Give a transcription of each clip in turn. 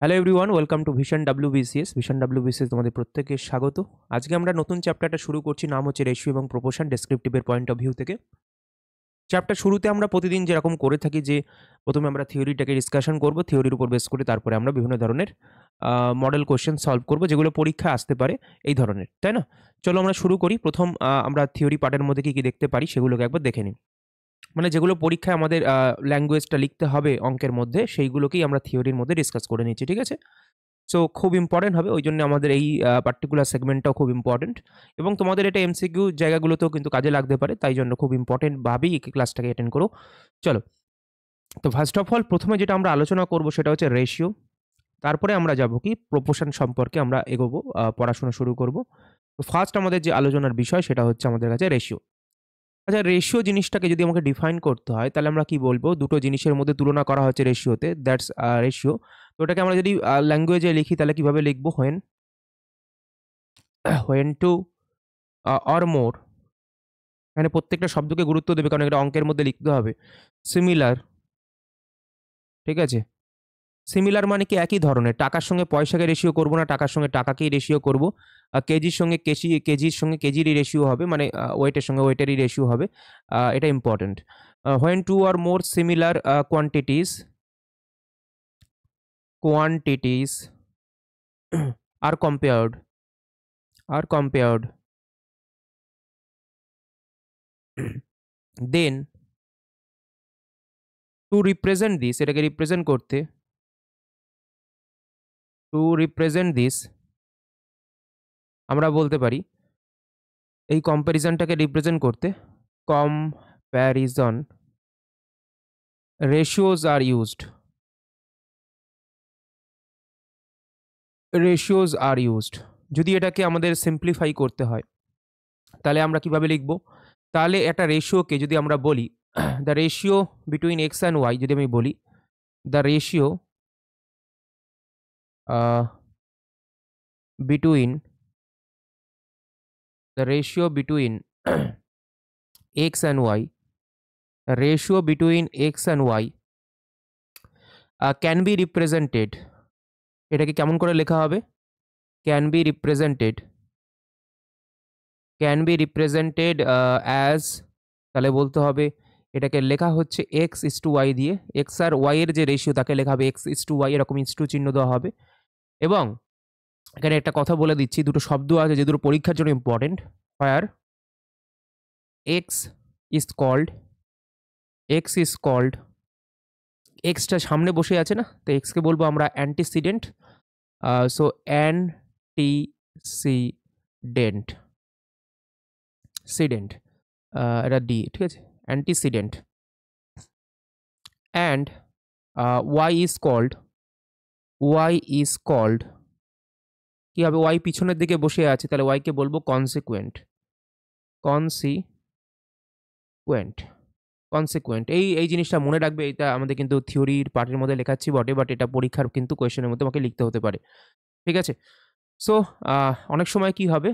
Hello everyone, welcome to vision WBCS. Vision WBCS তোমাদের প্রত্যেককে স্বাগত। আজকে আমরা নতুন চ্যাপ্টারটা শুরু করছি, নাম হচ্ছে রেশিও এবং প্রপোর্শন ডেসক্রিপটিভের পয়েন্ট অফ ভিউ থেকে। চ্যাপ্টার শুরুতে আমরা প্রতিদিন যেরকম করে থাকি যে প্রথমে আমরা থিওরিটাকে ডিসকাশন করব, থিওরির উপর বেস করে তারপরে আমরা বিভিন্ন ধরনের মডেল কোশ্চেন সলভ করব যেগুলো পরীক্ষায় আসতে পারে এই ধরনের, তাই না? চলো আমরা শুরু করি। প্রথম আমরা থিওরি পার্টের মধ্যে কী কী দেখতে পারি সেগুলোকে একবার দেখে নিই। মানে যেগুলো পরীক্ষায় আমাদের ল্যাঙ্গুয়েজটা লিখতে হবে অঙ্কের মধ্যে, সেইগুলোকেই আমরা থিওরির মধ্যে ডিসকাস করে নিচ্ছি, ঠিক আছে? সো খুব ইম্পর্টেন্ট হবে, ওই জন্য আমাদের এই পার্টিকুলার সেগমেন্টটাও খুব ইম্পর্টেন্ট এবং তোমাদের এটা এমসিকিউ জায়গাগুলোতেও কিন্তু কাজে লাগতে পারে, তাই জন্য খুব ইম্পর্টেন্টভাবেই এই ক্লাসটাকে অ্যাটেন্ড করো। চলো, তো ফার্স্ট অফ অল প্রথমে যেটা আমরা আলোচনা করব সেটা হচ্ছে রেশিও। তারপরে আমরা যাব কি প্রপোর্শন সম্পর্কে আমরা এগোবো, পড়াশোনা শুরু করব। তো ফার্স্ট আমাদের যে আলোচনার বিষয় সেটা হচ্ছে আমাদের কাছে রেশিও। আচ্ছা, রেশিও জিনিসটাকে যদি আমাকে ডিফাইন করতে হয় তাহলে আমরা কি বলবো? দুটো জিনিসের মধ্যে তুলনা করা হচ্ছে রেশিওতে, দ্যাটস রেশিও। তো ওটাকে আমরা যদি ল্যাঙ্গুয়েজে লিখি তাহলে কিভাবে লিখবো? হোয়েন টু অর মোর, এখানে প্রত্যেকটা শব্দকে গুরুত্ব দেবে কারণ এটা অঙ্কের মধ্যে লিখতে হবে। সিমিলার, ঠিক আছে? সিমিলার মানে কি একই ধরনের, টাকার সঙ্গে পয়সাকে রেশিও করবো না, টাকার সঙ্গে টাকাকেই রেশিও করবো। কেজির সঙ্গে কেজির সঙ্গে কেজিরই রেশিও হবে, মানে ওয়েটের সঙ্গে ওয়েটেরই রেশিও হবে। এটা important. When two are more similar quantities are compared then to represent this, এটাকে রিপ্রেজেন্ট করতে, আমরা বলতে পারি এই কম্প্যারিজনটাকে রিপ্রেজেন্ট করতে কম্প্যারিজন রেশিওজ আর ইউজড, যদি এটাকে আমাদের সিম্পলিফাই করতে হয় তাহলে আমরা কিভাবে লিখব? তাহলে একটা রেশিওকে যদি আমরা বলি the ratio between X and Y, যদি আমি বলি the ratio between X and Y, can be represented, এটাকে কেমন করে লেখা হবে? ক্যান বি রিপ্রেজেন্টেড অ্যাজ, তাহলে বলতে হবে এটাকে লেখা হচ্ছে এক্স ইস টু ওয়াই দিয়ে, এক্স আর ওয়াই এর যে রেশিও তাকে লেখা হবে এক্স ইস টু ওয়াই, এরকম ইস টু চিহ্ন দেওয়া হবে। এবং এখানে একটা কথা বলে দিচ্ছি, দুটো শব্দ আছে যে দুটো পরীক্ষার জন্য ইম্পর্টেন্ট। ফায়ার এক্স ইজ কল্ড, এক্সটা সামনে বসে আছে না, তো এক্সকে বলবো আমরা অ্যান্টিসিডেন্ট। সো অ্যান্টিসিডেন্ট, এটা ডি, ঠিক আছে? Antecedent. And Y is called, কি হবে? ওয়াই পিছনের দিকে বসে আছে, তাহলে ওয়াইকে বলবো কনসিকুয়েন্ট। এই জিনিসটা মনে রাখবে, এটা আমাদের কিন্তু থিওরির পার্টের মধ্যে লেখাচ্ছি বটে, বাট এটা পরীক্ষার কিন্তু কোয়েশ্চেনের মধ্যে আমাকে লিখতে হতে পারে, ঠিক আছে? সো অনেক সময় কি হবে,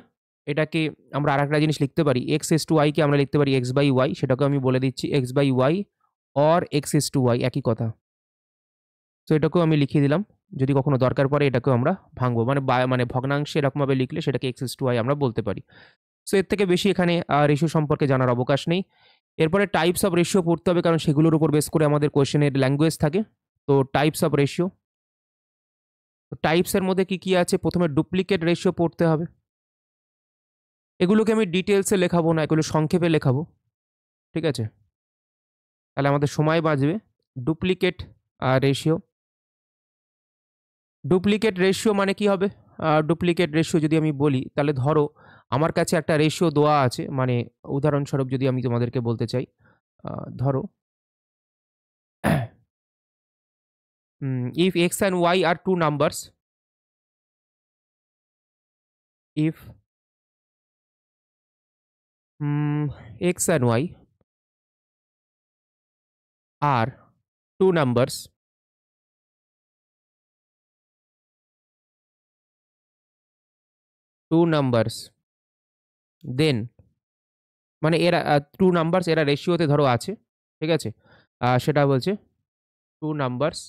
এটাকে আমরা আর একটা জিনিস লিখতে পারি, এক্স এস টু ওয়াইকে আমরা লিখতে পারি এক্স বাই ওয়াই, সেটাকে আমি বলে দিচ্ছি X by Y or X is to Y, একই কথা। সো এটাকেও আমি লিখিয়ে দিলাম, যদি কখনো দরকার পড়ে এটাকেও আমরা ভাঙবো, মানে ভগ্নাংশে এরকমভাবে লিখলে সেটাকে এক্স এস টু ওয়াই আমরা বলতে পারি। সো এর থেকে বেশি এখানে রেশিও সম্পর্কে জানার অবকাশ নেই। এরপরে টাইপস অফ রেশিও পড়তে হবে, কারণ সেগুলোর উপর বেস করে আমাদের কোয়েশ্চেনের ল্যাঙ্গুয়েজ থাকে। তো টাইপস অফ রেশিও, টাইপসের মধ্যে কি কি আছে? প্রথমে ডুপ্লিকেট রেশিও পড়তে হবে। এগুলোকে আমি ডিটেলসে লেখাবো না, এগুলো সংক্ষেপে লেখাবো, ঠিক আছে? তাহলে আমাদের সময় বাঁচবে। ডুপ্লিকেট রেশিও মানে কি হবে? ডুপ্লিকেট রেশিও যদি আমি বলি তাহলে ধরো আমার কাছে একটা রেশিও দেওয়া আছে, মানে উদাহরণস্বরূপ যদি আমি তোমাদেরকে বলতে চাই, ধরো if x and y are two numbers, if x and y are two numbers, then মানে এরা টু নাম্বারস, এরা রেশিওতে ধরো আছে, ঠিক আছে? সেটা বলছে টু নাম্বারস,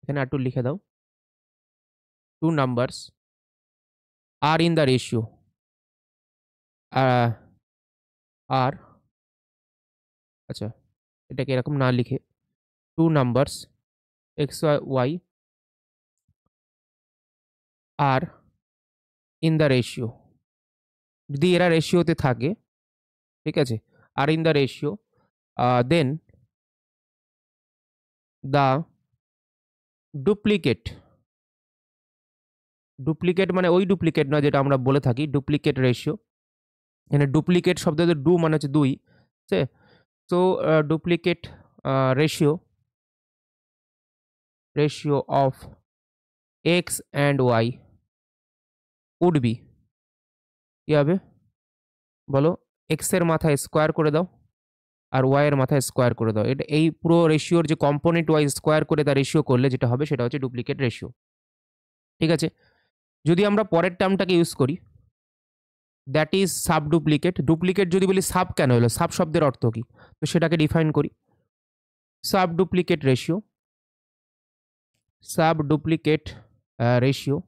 এখানে একটু লিখে দাও, two numbers are in the ratio are আচ্ছা এটাকে এরকম না লিখে two numbers x y are in the ratio যদি এরা রেশিওতে থাকে ঠিক আছে আর in the ratio then the duplicate duplicate মানে ওই ডুপ্লিকেট না যেটা আমরা বলে থাকি ডুপ্লিকেট রেশিও এখানে ডুপ্লিকেট শব্দতে ডু মানে হচ্ছে দুই ঠিক আছে so duplicate ratio ratio of x and y would be কী হবে বলো এক্স এর মাথায় স্কোয়ার করে দাও আর ওয়াই এর মাথায় স্কোয়ার করে দাও এটা এই পুরো রেশিওর যে কম্পোনেন্ট ওয়াই স্কোয়ার করে তার রেশিও করলে যেটা হবে সেটা হচ্ছে ডুপ্লিকেট রেশিও ঠিক আছে যদি আমরা পরের টার্মটাকে ইউজ করি that is sub duplicate duplicate যদি বলি সাব কেন হলো সাব শব্দের অর্থ কি তো সেটাকে ডিফাইন করি sub duplicate ratio sub duplicate ratio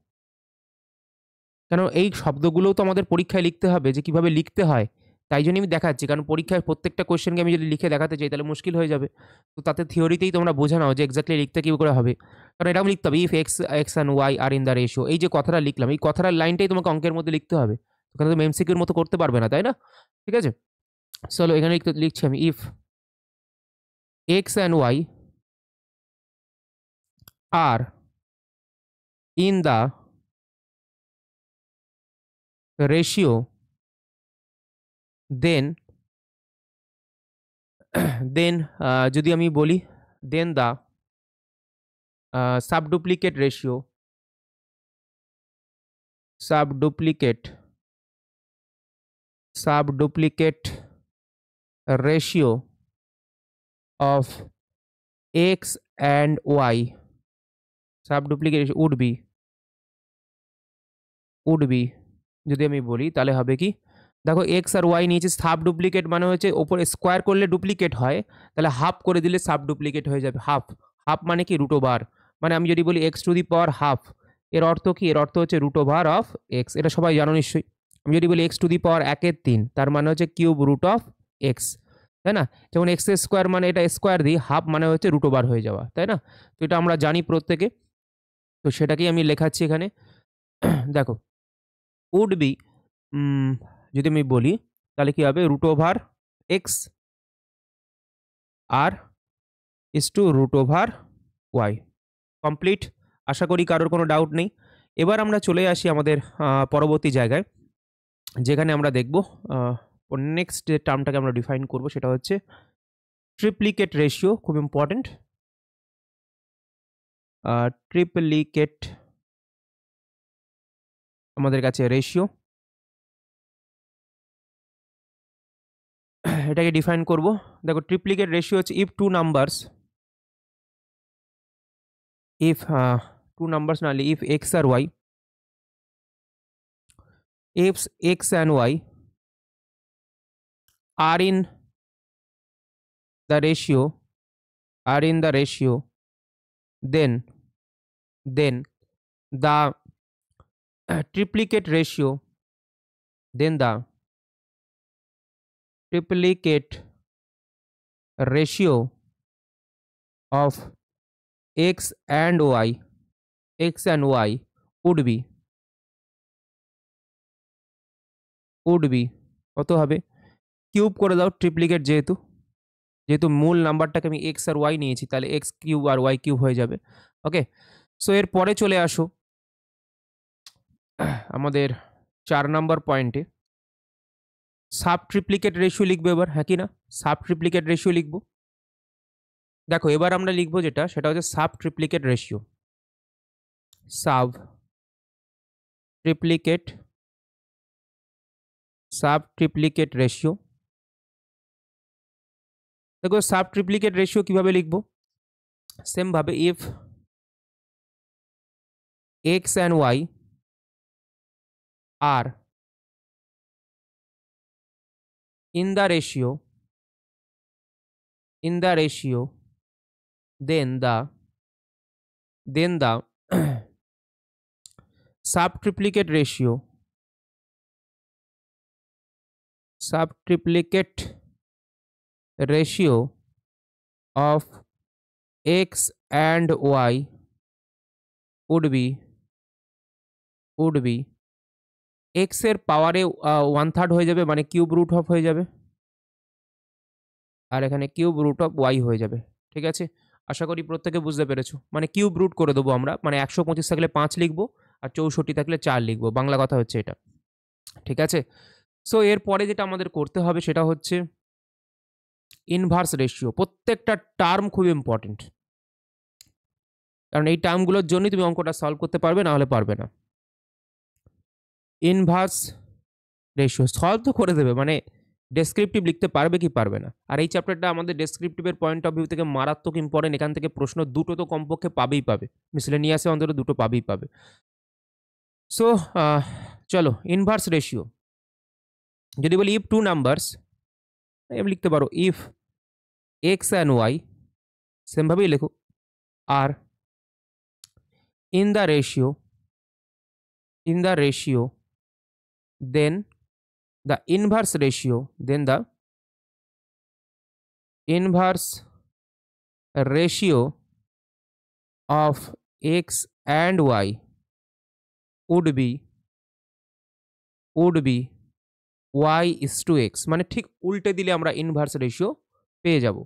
কেন এই শব্দগুলোও তো আমাদের পরীক্ষায় লিখতে হবে যে কিভাবে লিখতে হয় তাই জন্য আমি দেখাচ্ছি কারণ পরীক্ষায় প্রত্যেকটা কোয়েশ্চেনকে আমি যদি লিখে দেখাতে চাই তাহলে মুশকিল হয়ে যাবে তো তাতে থিওরিতেই তোমরা বোঝা নাও যে এক্স্যাক্টলি লিখতে কী করে হবে কারণ এরকম লিখতে হবে if X X and Y are in the ratio এই যে কথাটা লিখলাম এই কথাটার লাইনটাই তোমাকে অঙ্কের মধ্যে লিখতে হবে ওখানে তুমি এমসিকিউর মতো করতে পারবে না তাই না ঠিক আছে চলো এখানে লিখছি আমি if x and Y are in the ratio then then যদি আমি বলি then the subduplicate ratio subduplicate ratio of x and y subduplicate would be যদি আমি বলি তাহলে হবে কি দেখো এক্স আর ওয়াই নিয়েছে সাব ডুপ্লিকেট মানে হচ্ছে ওপরে স্কোয়ার করলে ডুপ্লিকেট হয় তাহলে হাফ করে দিলে সাব ডুপ্লিকেট হয়ে যাবে হাফ হাফ মানে কি রুট ওভার মানে আমি যদি বলি x to the power half এর অর্থ কি এর অর্থ হচ্ছে রুট ওভার অফ এক্স এটা সবাই জানো নিশ্চয়ই আমি যদি বলি এক্স টু দি পাওয়ার 1/3 তার মানে হচ্ছে কিউব রুট অফ এক্স তাই না যেমন এক্স স্কোয়ার মানে এটা স্কোয়ার দিই হাফ মানে হচ্ছে রুট ওভার হয়ে যাওয়া তাই না তো এটা আমরা জানি প্রত্যেকে তো সেটাকেই আমি লেখাচ্ছি এখানে দেখো উড বি যদি আমি বলি তাহলে কি হবে রুট ওভার এক্স আর is to root over y complete আশা করি কারোর কোনো ডাউট নেই এবার আমরা চলে আসি আমাদের পরবর্তী জায়গায় যেখানে আমরা দেখব নেক্সট যে টার্মটাকে আমরা ডিফাইন করব সেটা হচ্ছে ট্রিপ্লিকেট রেশিও খুব ইম্পর্টেন্ট ট্রিপ্লিকেট আমাদের কাছে রেশিও এটাকে ডিফাইন করব দেখো ট্রিপ্লিকেট রেশিও হচ্ছে ইফ টু নাম্বারস না ইফ এক্স আর Y if x and y are in the ratio then the triplicate ratio of x and y would be কত হবে কিউব করে দাও ট্রিপ্লিকেট যেহেতু মূল নাম্বারটাকে আমি এক্স আর ওয়াই নিয়েছি তাহলে এক্স কিউব আর ওয়াই কিউব হয়ে যাবে ওকে সো এর পরে চলে আসো আমাদের 4 নম্বর পয়েন্টে সাব ট্রিপ্লিকেট রেশিও লিখবো এবার হ্যাঁ কি না সাব ট্রিপ্লিকেট রেশিও লিখবো দেখো এবার আমরা লিখবো যেটা সেটা হচ্ছে sub triplicate ratio sub triplicate ratio দেখো সাব ট্রিপ্লিকেট রেশিও কিভাবে লিখবো সেম ভাবে if x and Y are in the ratio then the subtriplicate ratio of x and y would be x এর পাওয়ারে 1/3 হয়ে যাবে, মানে কিউব রুট অফ হয়ে যাবে, আর এখানে কিউব রুট অফ ওয়াই হয়ে যাবে। ঠিক আছে, আশা করি প্রত্যেকে বুঝতে পেরেছো। মানে কিউব রুট করে দেবো আমরা, মানে 125 থাকলে 5 লিখবো আর 64 থাকলে 4 লিখবো, বাংলা কথা হচ্ছে এটা। ঠিক আছে, সো এরপরে যেটা আমাদের করতে হবে সেটা হচ্ছে ইনভার্স রেশিও। প্রত্যেকটা টার্ম খুব ইম্পর্টেন্ট, কারণ এই টার্মগুলোর জন্যই তুমি অঙ্কটা সলভ করতে পারবে, না হলে পারবে না। ইনভার্স রেশিও সলভ তো করে দেবে, মানে ডেসক্রিপটিভ লিখতে পারবে কি পারবে না। আর এই চ্যাপ্টারটা আমাদের ডেসক্রিপটিভের পয়েন্ট অফ ভিউ থেকে মারাত্মক ইম্পর্টেন্ট। এখান থেকে প্রশ্ন দুটো তো কমপক্ষে পাবেই পাবে, মিসলেনিয়াসে অন্তত দুটো পাবেই পাবে। সো চলো, ইনভার্স রেশিও যদি বলি ইফ টু নাম্বারস, লিখতে পারো ইফ এক্স অ্যান্ড ওয়াই, সেমভাবেই লেখো, আর in the ratio then the inverse ratio of x and y would be y is to x, মানে ঠিক উল্টে দিলে আমরা ইনভার্স রেশিও পেয়ে যাব।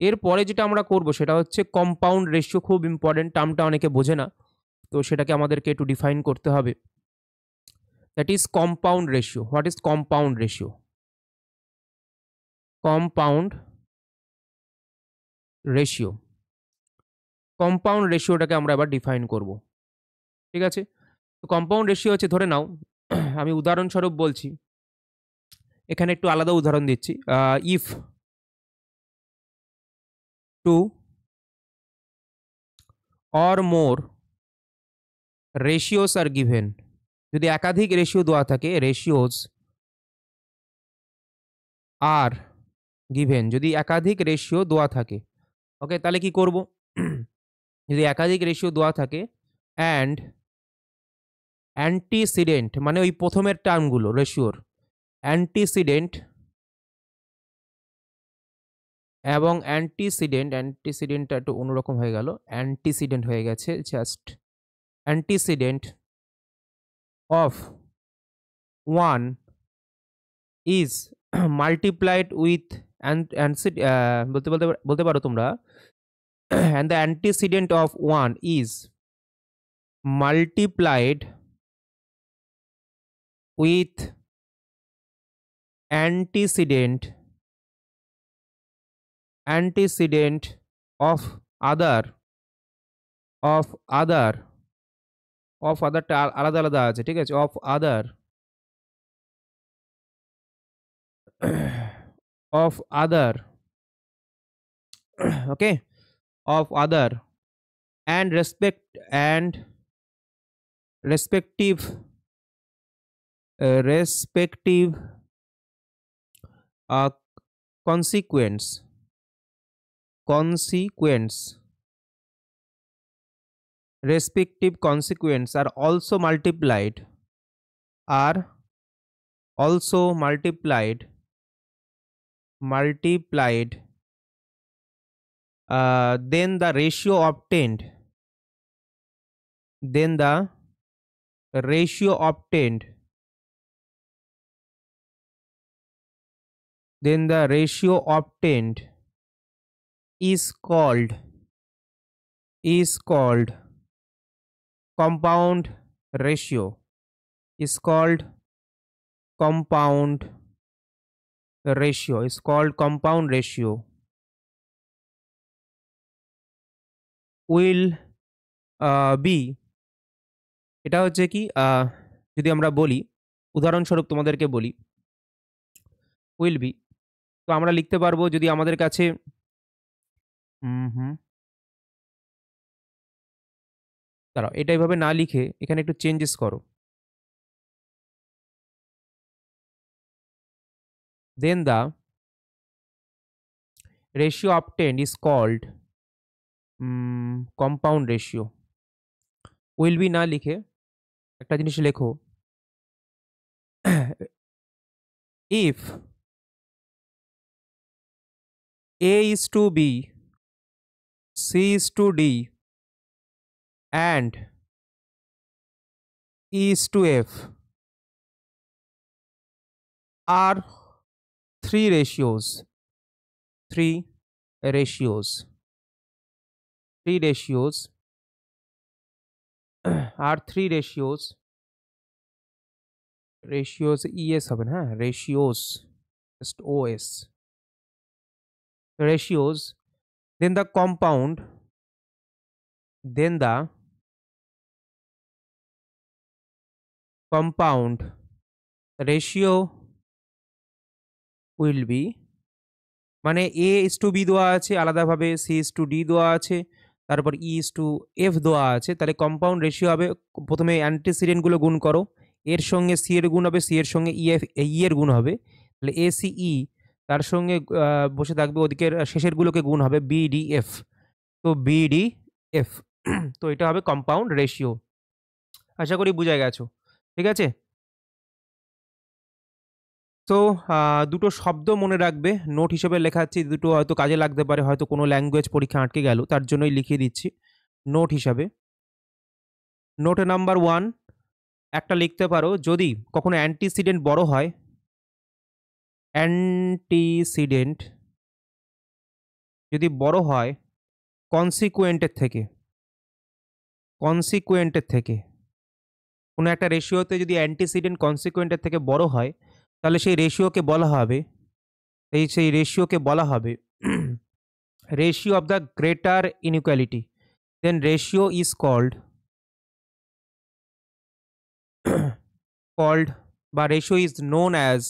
এরপরে যেটা আমরা করব সেটা হচ্ছে কম্পাউন্ড রেশিও। খুব ইম্পর্টেন্ট, টার্মটা অনেকে বোঝে না, তো সেটাকে আমাদেরকে একটু ডিফাইন করতে হবে। That is compound ratio. What is compound ratio? Compound রেশিওটাকে আমরা এবার ডিফাইন করব। ঠিক আছে, তো কম্পাউন্ড রেশিও হচ্ছে, ধরে নাও আমি উদাহরণস্বরূপ বলছি, এখানে একটু আলাদা উদাহরণ দিচ্ছি। If two or more ratios are given, যদি একাধিক রেশিও দেওয়া থাকে, রেশিওস আর গিভেন, যদি একাধিক রেশিও দেওয়া থাকে, ওকে, তাহলে কি করব? যদি একাধিক রেশিও দেওয়া থাকে অ্যান্ড অ্যান্টিসিডেন্ট, মানে ওই প্রথমের টার্মগুলো রেশিওর অ্যান্টিসিডেন্ট এবং অ্যান্টিসিডেন্টটা একটু অন্যরকম হয়ে গেল, অ্যান্টিসিডেন্ট হয়ে গেছে, just antecedent of 1 is multiplied with বলতে পারো তোমরা, and the antecedent of 1 is multiplied with antecedent of other টা আলাদা আলাদা আছে, ঠিক আছে, of other okay, of other and respective consequence are also multiplied then the ratio obtained is called compound ratio, will be, এটা হচ্ছে কি, যদি আমরা বলি উদাহরণস্বরূপ তোমাদেরকে বলি উইল বি, তো আমরা লিখতে পারবো যদি আমাদের কাছে দাঁড়াও, এটা এইভাবে না লিখে এখানে একটু চেঞ্জেস করো, then the ratio obtained is called compound ratio। will be না লিখে একটা জিনিস লেখো, if A is to B, C is to D, and E is to F are three ratios, three ratios, three ratios are three ratios, ratios ES হবে না, হ্যাঁ, ratios, just OS, ratios, then the compound, then the compound ratio will be, মানে A is to B দেওয়া আছে আলাদাভাবে, C is to D দেওয়া আছে, তারপর E is to F দেওয়া আছে, তাহলে কম্পাউন্ড রেশিও হবে, প্রথমে অ্যান্টিসিডেন্টগুলো গুণ করো, এর সঙ্গে সি এর গুণ হবে, সি এর সঙ্গে ই এর গুণ হবে, তাহলে এ সি ই, তার সঙ্গে বসে থাকবে ওদিকের শেষেরগুলোকে গুণ হবে বি ডি এফ, তো বি ডি এফ, তো এটা হবে কম্পাউন্ড রেশিও। আশা করি বুঝে গেছো, ঠিক আছে? তো দুটো শব্দ মনে রাখবে, নোট হিসেবে লেখাচ্ছি, দুটো হয়তো কাজে লাগতে পারে, হয়তো কোনো ল্যাঙ্গুয়েজ পরীক্ষা আটকে গেল, তার জন্যই লিখিয়ে দিচ্ছি নোট হিসাবে। নোট নাম্বার 1 একটা লিখতে পারো, যদি কখনো অ্যান্টিসিডেন্ট বড় হয়, অ্যান্টিসিডেন্ট যদি বড় হয় কনসিকুয়েন্টের থেকে, কনসিকুয়েন্টের থেকে কোনো একটা রেশিওতে যদি অ্যান্টিসিডেন্ট কনসিকুয়েন্টের থেকে বড় হয়, তাহলে সেই রেশিওকে বলা হবে, সেই রেশিওকে বলা হবে ratio of the greater inequality, then ratio is called বা ratio is known as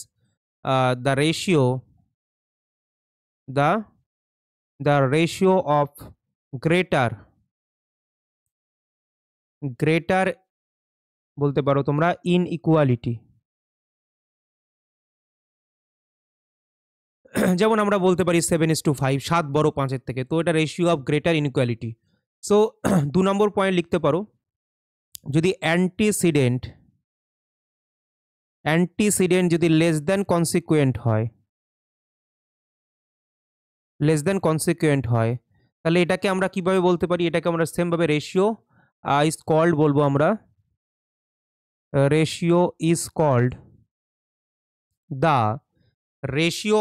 the ratio, the ratio of greater বলতে পারো তোমরা ইনইকুয়ালিটি। যেমন আমরা বলতে পারি 7:5, 7 বড় 5-এর থেকে, তো এটা ratio of greater inequality. So 2 number point লিখতে পারো, যদি অ্যান্টিসিডেন্ট যদি লেস দ্যান কনসিকুয়েন্ট হয়, লেস দ্যান কনসিকুয়েন্ট হয়, তাহলে এটাকে আমরা কিভাবে বলতে পারি, এটাকে আমরা সেমভাবে রেশিও ইজ কল্ড বলবো আমরা, ratio is called the ratio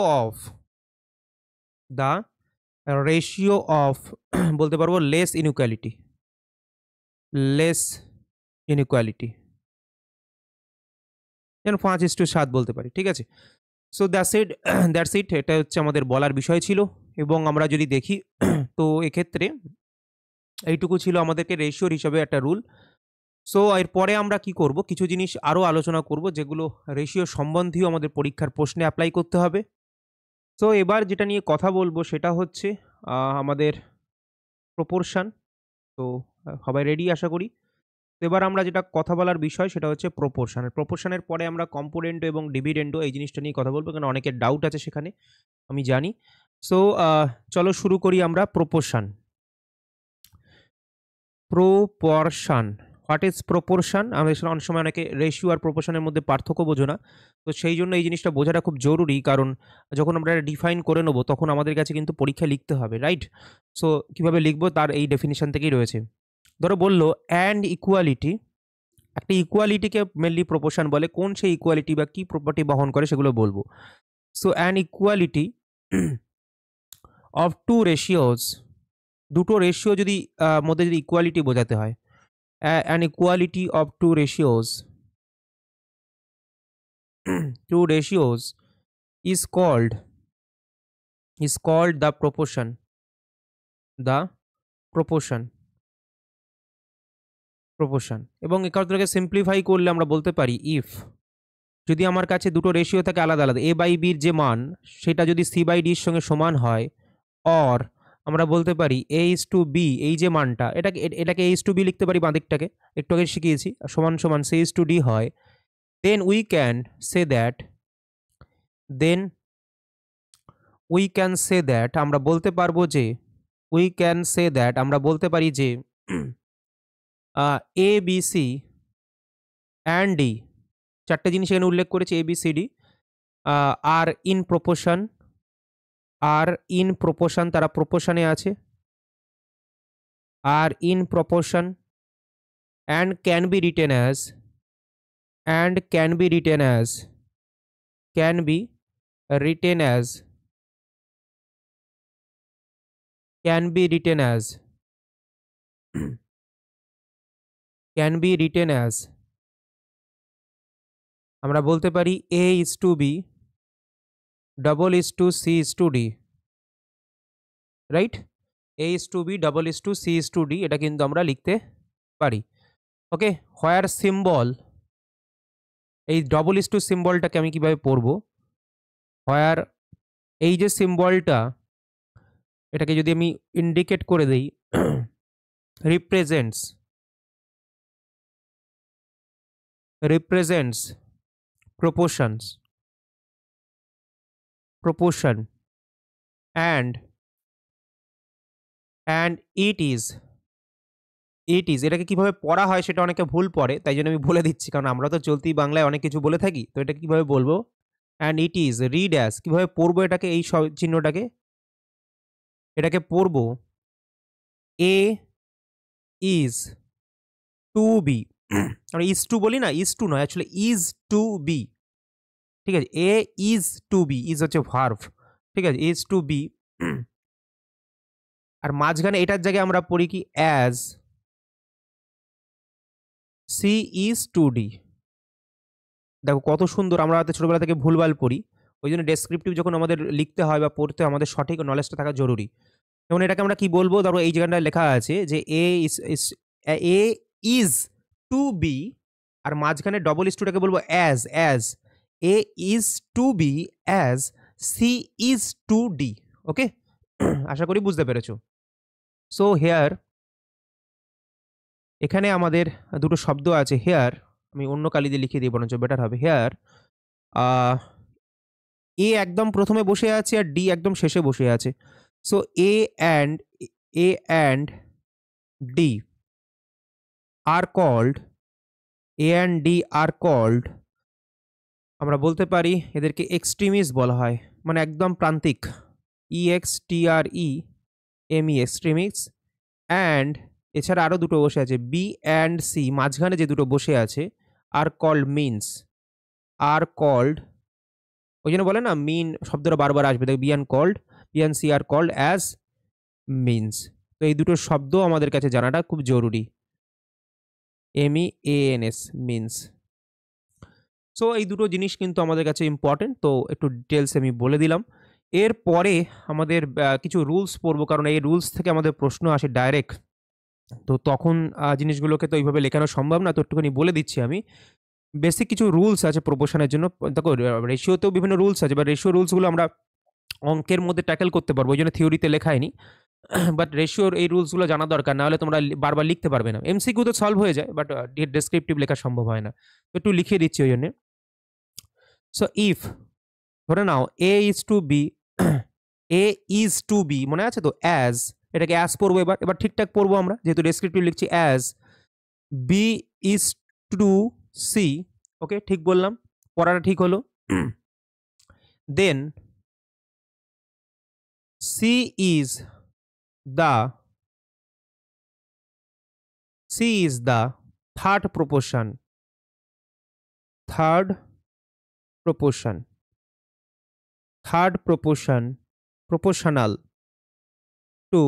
of বলতে পারবো লেস ইনইকুয়ালিটি, যেন 5:7 বলতে পারি, ঠিক আছে? সো দ্যাটস ইট, এটা হচ্ছে আমাদের বলার বিষয় ছিল। এবং আমরা যদি দেখি তো এক্ষেত্রে এইটুকু ছিল আমাদেরকে রেশিওর হিসাবে একটা রুল। সো এরপরে আমরা কি করব, কিছু জিনিস আরও আলোচনা করব যেগুলো রেশিও সম্বন্ধীয় আমাদের পরীক্ষার প্রশ্নে অ্যাপ্লাই করতে হবে। সো এবার যেটা নিয়ে কথা বলবো সেটা হচ্ছে আমাদের প্রপোর্শন। তো সবাই রেডি আশা করি। তো এবার আমরা যেটা কথা বলার বিষয় সেটা হচ্ছে প্রপোর্শনের পরে আমরা কম্পোনেন্টো এবং ডিভিডেন্ডো এই জিনিসটা নিয়ে কথা বলবো, কারণ অনেকের ডাউট আছে সেখানে, আমি জানি। সো চলো শুরু করি আমরা। Proportion, what is proportion? আমাদের অনেক সময় অনেকে রেশিও আর প্রপোর্শনের মধ্যে পার্থক্য বোঝো না, তো সেই জন্য এই জিনিসটা বোঝাটা খুব জরুরি, কারণ যখন আমরা ডিফাইন করে নেবো তখন আমাদের কাছে কিন্তু পরীক্ষা লিখতে হবে, রাইট? সো কীভাবে লিখবো তার এই ডেফিনিশন থেকেই রয়েছে। ধরো বললো অ্যান্ড ইকুয়ালিটি, একটা ইকুয়ালিটিকে মেনলি প্রপোর্শন বলে, কোন সেই ইকুয়ালিটি বা কী প্রপার্টি বহন করে সেগুলো বলবো। So an equality of two ratios, দুটো রেশিও যদি মধ্যে যদি ইকুয়ালিটি বোঝাতে হয়, an equality of two ratios is called the proportion, এবং এখানে সিম্পলিফাই করলে আমরা বলতে পারি, ইফ যদি আমার কাছে দুটো রেশিও থাকে আলাদা আলাদা, এ বাই বির যে মান সেটা যদি সি বাই ডির সঙ্গে সমান হয়, অর আমরা বলতে পারি এ ইজ টু বি, এই যে মানটা এটাকে এ ইজ টু বি লিখতে পারি, বাঁদিকটাকে একটু আগে শিখিয়েছি, সমান সমান সি ইজ টু ডি হয়, then we can say that আমরা বলতে পারবো যে আমরা বলতে পারি যে A B C and D, চারটে জিনিস এখানে উল্লেখ করেছে A B C D, are in proportion, তারা প্রপোর্শনে আছে, আর in proportion, and can be written as, can be written as, can be written as, can be written as, can be written as, আমরা বলতে পারি a is to b, double is to c is to d, right? a is to b, double is to c is to d, এটা কিন্তু আমরা লিখতে পারি। ওকে, হোয়ার symbol, এই double is to সিম্বলটাকে আমি কিভাবে পড়বো? হোয়ার, এই যে সিম্বলটা, এটাকে যদি আমি ইন্ডিকেট করে দিই, represents proportions, proportion, and it is, এটাকে কিভাবে পড়া হয় সেটা অনেকে ভুল পড়ে, তাই জন্য আমি বলে দিচ্ছি, কারণ আমরা তো চলতি বাংলায় অনেক কিছু বলে থাকি। তো এটা কিভাবে বলবো? And it is read as, কিভাবে পড়বো এটাকে, এই চিহ্নটাকে, এটাকে পড়বো এ ইজ টু বি, আমরা ইজ টু বলি না, ইজ টু নয়, অ্যাকচুয়ালি ইজ টু বি, ঠিক আছে? এ ইজ টু বি, ইজ হচ্ছে ভার্ভ, ঠিক আছে? ইজ টু বি, আর মাঝখানে এটার জায়গায় আমরা পড়ি কি as C is to D. দেখো কত সুন্দর, আমরা হয়তো ছোটবেলা থেকে ভুলভাল পড়ি, ওই জন্য ডেসক্রিপটিভ যখন আমাদের লিখতে হয় বা পড়তে হয়, আমাদের সঠিক নলেজটা থাকা জরুরি। যেমন এটাকে আমরা কি বলবো? ধরো এই জায়গাটায় লেখা আছে যে এ ইজ টু বি, আর মাঝখানে ডবল ইজ টুটাকে বলবো as, A is to B as C is to D. Okay, আশা করি বুঝতে পেরেছো। সো হেয়ার, এখানে আমাদের দুটো শব্দ আছে। হেয়ার, আমি অন্য কালি দিয়ে লিখে দিই বরঞ্চ বেটার হবে। হেয়ার এ একদম প্রথমে বসে আছে আর ডি একদম শেষে বসে আছে। So A and D are called, A and D are called, আমরা বলতে পারি এদেরকে এক্সট্রিমিস্ট বলা হয়, মানে একদম প্রান্তিক, EXTREME, এক্সট্রিমিস্ট। অ্যান্ড এছাড়া আরও দুটো বসে আছে, বি অ্যান্ড সি, মাঝখানে যে দুটো বসে আছে, are called means, are called, ওই জন্য বলে না মিন শব্দটা বারবার আসবে, দেখো B and C are called as means. তো এই দুটো শব্দ আমাদের কাছে জানাটা খুব জরুরি, MEANS, মিনস। সো এই দুটো জিনিস কিন্তু আমাদের কাছে ইম্পর্টেন্ট, তো একটু ডিটেলস আমি বলে দিলাম। এরপরে আমাদের কিছু রুলস পড়বো, কারণ এই রুলস থেকে আমাদের প্রশ্ন আসে ডাইরেক্ট, তো তখন জিনিসগুলোকে তো এইভাবে লেখানো সম্ভব না, তো একটুখানি বলে দিচ্ছি আমি। বেসিক কিছু রুলস আছে প্রপোর্শনের জন্য। দেখো রেশিওতেও বিভিন্ন রুলস আছে, বা রেশিও রুলসগুলো আমরা অঙ্কের মধ্যে ট্যাকেল করতে পারবো, ওই জন্য থিওরিতে লেখায়নি, বাট রেশিওর এই রুলসগুলো জানা দরকার, না হলে তোমরা বারবার লিখতে পারবে না। MCQ তো সলভ হয়ে যায়, বাট ডেসক্রিপটিভ লেখা সম্ভব হয় না, তো একটু লিখিয়ে দিচ্ছি ওই জন্য। সো ইফ, ধরে নাও A is to B, A is to B মনে আছে তো, অ্যাজ, এটাকে অ্যাজ পড়বো, এবার ঠিকঠাক পড়বো আমরা, যেহেতু ডেসক্রিপটিভ লিখছি, as B is to C. Okay, ঠিক বললাম, পড়াটা ঠিক হলো। Then C is the third proportion, proportional to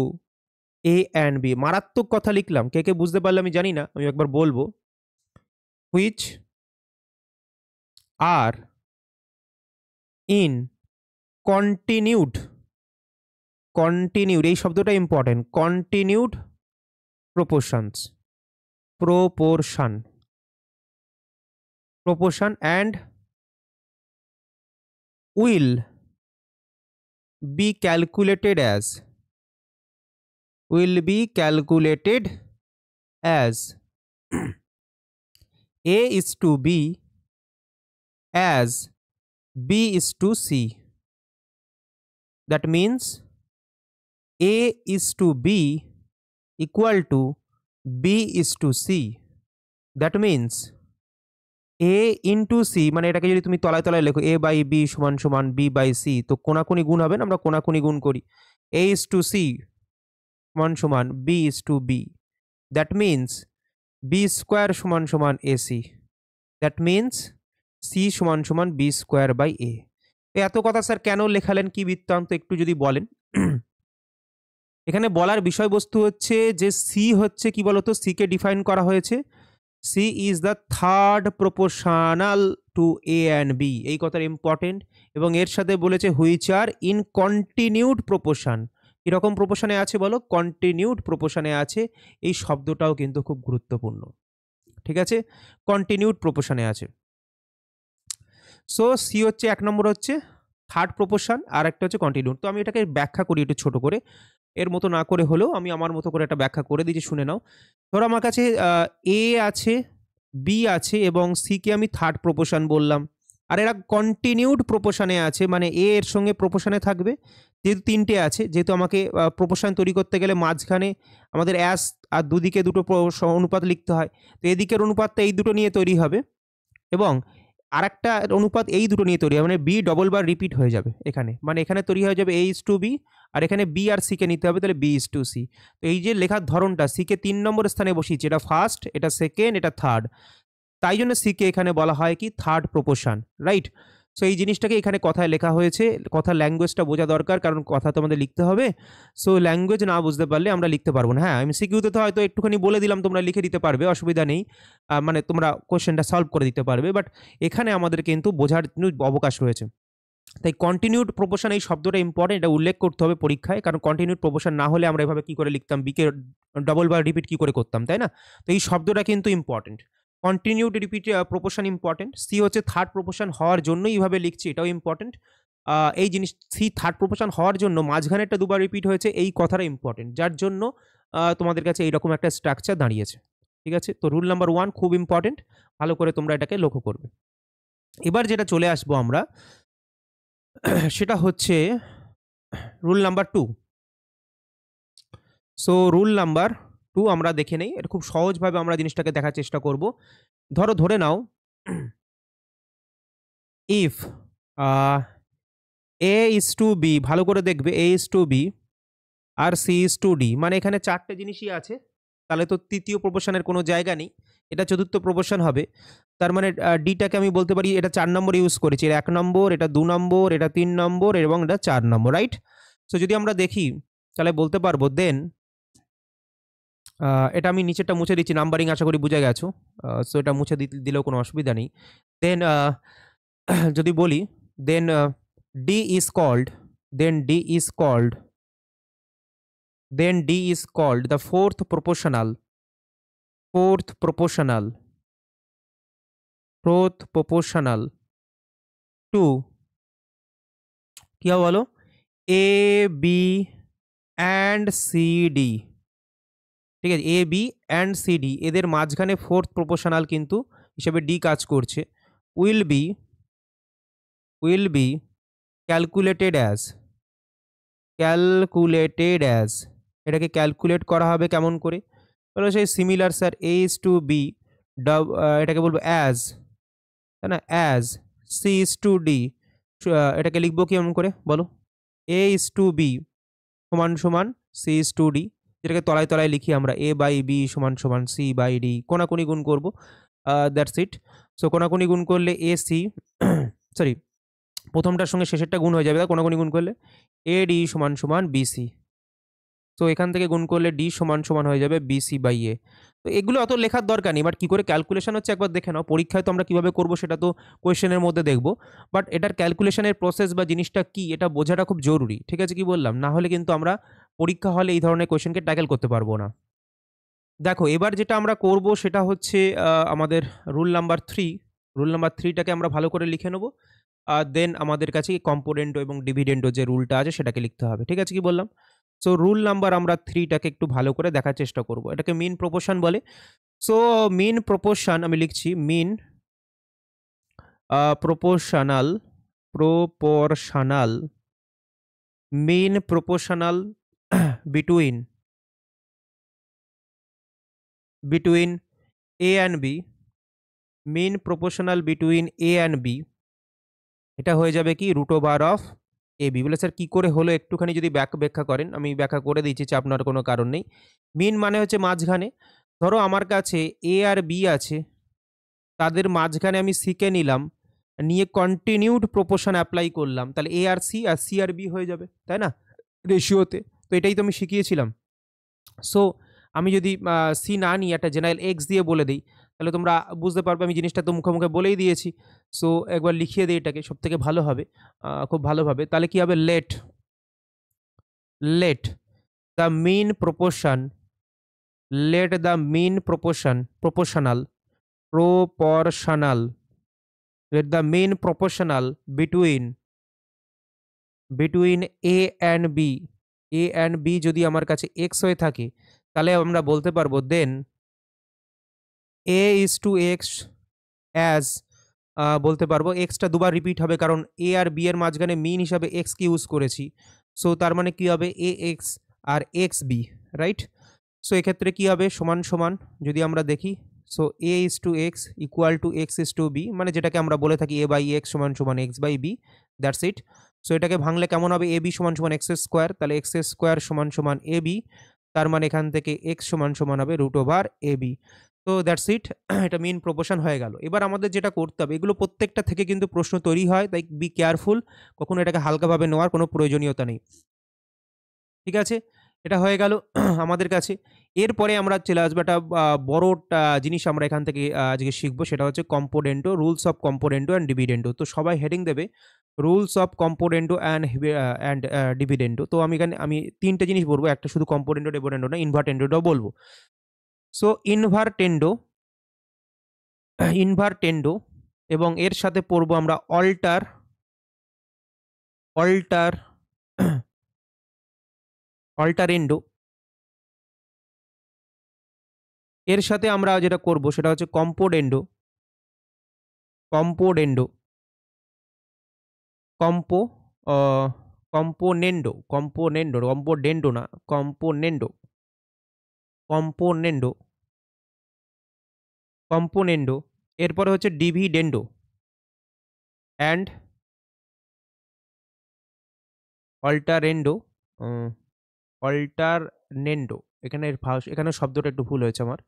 A and B। মারাত্মক কথা লিখলাম, কে কে বুঝতে পারলে আমি জানি না, আমি একবার বলবো। which are in continued, এই শব্দটা important, continued proportions, proportion and will be calculated as, A is to B as B is to C. That means A is to B equal to B is to C. That means A into C, মানে এটাকে যদি তুমি তলায় তলায় লেখো এ by B সমান সমান B by C, তো কোনাকুনি গুণ হবে না, আমরা কোনাকুনি গুণ করি। এ ইস টু সি সমান সমান B is to B, that means B square সমান সমান এসি, দ্যাট মিনস সি সমান সমান বি স্কোয়ার বাই এ। এত কথা স্যার কেন লেখালেন, কি বৃত্তান্ত একটু যদি বলেন। এখানে বলার বিষয়বস্তু হচ্ছে যে সি হচ্ছে কি বলতো, সি কে ডিফাইন করা হয়েছে C is the third proportional to A and B, এই কথাটা ইম্পর্টেন্ট। এবং এর সাথে বলেছে which are in continued proportion, কীরকম প্রপোর্শনে আছে বলো, কন্টিনিউড প্রপোর্শনে আছে। এই শব্দটাও কিন্তু খুব গুরুত্বপূর্ণ, ঠিক আছে, কন্টিনিউড প্রপোর্শনে আছে। সো সি হচ্ছে এক নম্বর হচ্ছে থার্ড প্রপোর্শন, আর একটা হচ্ছে কন্টিনিউড। তো আমি এটাকে ব্যাখ্যা করি একটু ছোট করে, এর মতো না করে হলেও আমি আমার মতো করে একটা ব্যাখ্যা করে দিয়েছি, শুনে নাও। ধরো আমার কাছে এ আছে, বি আছে এবং সিকে আমি থার্ড প্রপোর্শন বললাম, আর এরা কন্টিনিউড প্রপোর্শনে আছে, মানে এ এর সঙ্গে প্রপোর্শনে থাকবে। যেহেতু তিনটে আছে, যেহেতু আমাকে প্রপোর্শন তৈরি করতে গেলে মাঝখানে আমাদের অ্যাস আর দুদিকে দুটো অনুপাত লিখতে হয়, তো এদিকের অনুপাতটা এই দুটো নিয়ে তৈরি হবে এবং আরেকটা অনুপাত এই দুটো নিয়ে তৈরি হবে, মানে বি ডবল বার রিপিট হয়ে যাবে এখানে, মানে এখানে তৈরি হয়ে যাবে এ ইস টু বি, আর এখানে বি আর সিকে নিতে হবে, তাহলে বি ইস টু সি। তো এই যে লেখার ধরনটা, সিকে 3 নম্বর স্থানে বসিয়েছি, এটা ফার্স্ট, এটা সেকেন্ড, এটা থার্ড, তাই জন্য সিকে এখানে বলা হয় কি থার্ড প্রপোর্শন, রাইট। সো এই জিনিসটাকে এখানে কথায় লেখা হয়েছে, কথা ল্যাঙ্গুয়েজটা বোঝা দরকার, কারণ কথা তো আমাদের লিখতে হবে। সো ল্যাঙ্গুয়েজ না বুঝতে পারলে আমরা লিখতে পারবো না। হ্যাঁ, আমি সিকিউতে তো হয়তো একটুখানি বলে দিলাম, তোমরা লিখে দিতে পারবে, অসুবিধা নেই, মানে তোমরা কোশ্চেনটা সলভ করে দিতে পারবে, বাট এখানে আমাদের কিন্তু বোঝার অবকাশ রয়েছে। তাই কন্টিনিউড প্রপোর্শন এই শব্দটা ইম্পর্টেন্ট, এটা উল্লেখ করতে হবে পরীক্ষায়, কারণ কন্টিনিউড প্রপোর্শন না হলে আমরা এভাবে কি করে লিখতাম, বিকে ডবল বার রিপিট কি করে করতাম, তাই না? তো এই শব্দটা কিন্তু important, continued repeat proportion important. C হচ্ছে থার্ড প্রপোর্শন হওয়ার জন্যই এইভাবে লিখছি, এটাও ইম্পর্টেন্ট। এই জিনিস সি থার্ড প্রপোর্শন হওয়ার জন্য মাঝখানেরটা দুবার রিপিট হয়েছে, এই কথাটা ইম্পর্টেন্ট, যার জন্য তোমাদের কাছে এইরকম একটা স্ট্রাকচার দাঁড়িয়েছে, ঠিক আছে। তো রুল নাম্বার 1 খুব ইম্পর্টেন্ট, ভালো করে তোমরা এটাকে লক্ষ্য করবে। এবার যেটা চলে আসবো আমরা, সেটা হচ্ছে rule number 2। So rule number 2 আমরা দেখে নেই, এটা খুব সহজভাবে আমরা জিনিসটাকে দেখার চেষ্টা করব। ধরে নাও if A is to B, ভালো করে দেখবে, এ ইজ টু বি আর সি ইজ টু ডি, মানে এখানে চারটে জিনিসই আছে, তাহলে তো তৃতীয় প্রপোর্শনের কোনো জায়গা নেই, এটা চতুর্থ প্রপোর্শন হবে। তার মানে ডিটাকে আমি বলতে পারি এটা 4 নম্বর ইউজ করেছি, এটা 1 নম্বর, এটা 2 নম্বর, এটা 3 নম্বর এবং এটা 4 নম্বর, রাইট। সো যদি আমরা দেখি তাহলে বলতে পারবো দেন, এটা আমি নিচেরটা মুছে দিচ্ছি, নাম্বারিং আশা করি বুঝে গেছো। সো এটা মুছে দিলেও কোনো অসুবিধা নেই। দেন যদি বলি then D is called, then D is called, then D is called the fourth proportional, fourth proportional, fourth proportional to, কি হবে বলো, A B and C D, ঠিক আছে, A B and C D, এদের মাঝখানে fourth proportional কিন্তু হিসেবে D কাজ করছে, will be calculated as, calculated as, এটাকে ক্যালকুলেট করা হবে কেমন করে, তাহলে সেই similar sir A is to B, এটাকে বলবো অ্যাজ, তাই না, as C is to D, এটাকে লিখবো কেমন করে বলো, এ ইজ টু বি সমান সমান সি ইজ টু ডি, যেটাকে তলায় তলায় লিখি আমরা এ বাই বি সমান সমান সি বাই ডি, কোনাকুনি গুণ করবো, দ্যাটস ইট। সো কোনাকুনি গুণ করলে এ সি, সরি প্রথমটার সঙ্গে শেষেরটা গুণ হয়ে যাবে, কোনাকুনি গুণ করলে এ ডি সমান সমান বিসি, তো এখান থেকে গুণ করলে ডি সমান সমান হয়ে যাবে বিসি বাই এ। তো এগুলো অত লেখার দরকার নেই, বাট কী করে ক্যালকুলেশন হচ্ছে একবার দেখে নাও, পরীক্ষায় তো আমরা কীভাবে করবো সেটা তো কোয়েশ্চেনের মধ্যে দেখবো, বাট এটার ক্যালকুলেশনের প্রসেস বা জিনিসটা কি এটা বোঝাটা খুব জরুরি, ঠিক আছে, কি বললাম, না হলে কিন্তু আমরা পরীক্ষা হলে এই ধরনের কোয়েশ্চেনকে ট্যাকেল করতে পারবো না। দেখো এবার যেটা আমরা করব সেটা হচ্ছে আমাদের রুল নাম্বার 3, রুল নাম্বার 3টাকে আমরা ভালো করে লিখে নেবো, দেন আমাদের কাছে কম্পোনেন্টো এবং ডিভিডেন্ডো যে রুলটা আছে সেটাকে লিখতে হবে, ঠিক আছে, কি বললাম। সো রুল নাম্বার আমরা 3টাকে একটু ভালো করে দেখার চেষ্টা করব, এটাকে মিন প্রপোর্শন বলে। সো মিন প্রপোর্শন আমি লিখছি, mean proportional, proportional, mean proportional between A and B, mean proportional between A and B, এটা হয়ে যাবে কি root over of A B. বলে স্যার কী করে হলো একটুখানি যদি ব্যাখ্যা করেন, আমি ব্যাখ্যা করে দিচ্ছি, চাপ নেওয়ার কোনো কারণ নেই। মিন মানে হচ্ছে মাঝখানে, ধরো আমার কাছে এ আর বি আছে, তাদের মাঝখানে আমি সিকে নিলাম, নিয়ে কন্টিনিউড প্রপোর্শন অ্যাপ্লাই করলাম, তাহলে এ আর সি আর বি হয়ে যাবে, তাই না, রেশিওতে। তো এটাই তো আমি শিখিয়েছিলাম। সো আমি যদি সি না নিয়ে একটা জেনারেল এক্স দিয়ে বলে দিই, তাহলে তোমরা বুঝতে পারবে আমি জিনিসটা তো মুখে মুখে বলেই দিয়েছি। সো একবার লিখিয়ে দিই এটাকে, সব থেকে ভালো হবে, খুব ভালোভাবে। তাহলে কী হবে, let the mean proportion, let the mean proportional let the mean proportional between a and b যদি আমার কাছে x হয়ে থাকে, তাহলে আমরা বলতে পারবো দেন a is to x as বলতে পারবো এক্সটা দুবার রিপিট হবে, কারণ এ আর বি এর মাঝখানে মিন হিসাবে এক্স কে ইউজ করেছি। সো তার মানে কি হবে, এ এক্স আর এক্স বি, রাইট। সো এক্ষেত্রে কী হবে, সমান সমান যদি আমরা দেখি, so a is to x equal to x is to b, মানে যেটাকে আমরা বলে থাকি এ বাই এক্স সমান সমান x by b, that's it. So এটাকে ভাঙলে কেমন হবে, এ বি সমান সমান এক্স স্কোয়ার, তাহলে এক্স স্কোয়ার সমান সমান এ বি, তার মানে এখান থেকে এক্স সমান সমান হবে রুট ওভার এ বি। তো দ্যাটস ইট, এটা মিন প্রপোর্শন হয়ে গেল। এবার আমাদের যেটা করতে হবে, এগুলো প্রত্যেকটা থেকে কিন্তু প্রশ্ন তৈরি হয়, তাই বি কেয়ারফুল, কখনো এটাকে হালকাভাবে নেওয়ার কোনো প্রয়োজনীয়তা নেই, ঠিক আছে। এটা হয়ে গেল আমাদের কাছে। এরপরে আমরা চলে আসবো একটা বড়টা জিনিস আমরা এখান থেকে আজকে শিখবো, সেটা হচ্ছে কম্পোনেন্টো, রুলস অফ কম্পোনেন্টো অ্যান্ড ডিভিডেন্ডো। তো সবাই হেডিং দেবে রুলস অফ কম্পোনেন্টো অ্যান্ড ডিভিডেন্ডো। তো আমি এখানে তিনটে জিনিস বলবো, একটা শুধু কম্পোনেন্টো ডিভিডেন্ডো না, ইনভারটেন্ডোটাও বলবো। সো ইনভারটেন্ডো এবং এর সাথে পড়বো আমরা অল্টারেন্ডো। এর সাথে আমরা যেটা করব সেটা হচ্ছে কম্পোনেন্টো এরপরে হচ্ছে ডিভিডেন্ডো অ্যান্ড অল্টারনেন্ডো। এখানে শব্দটা একটু ভুল হয়েছে আমার,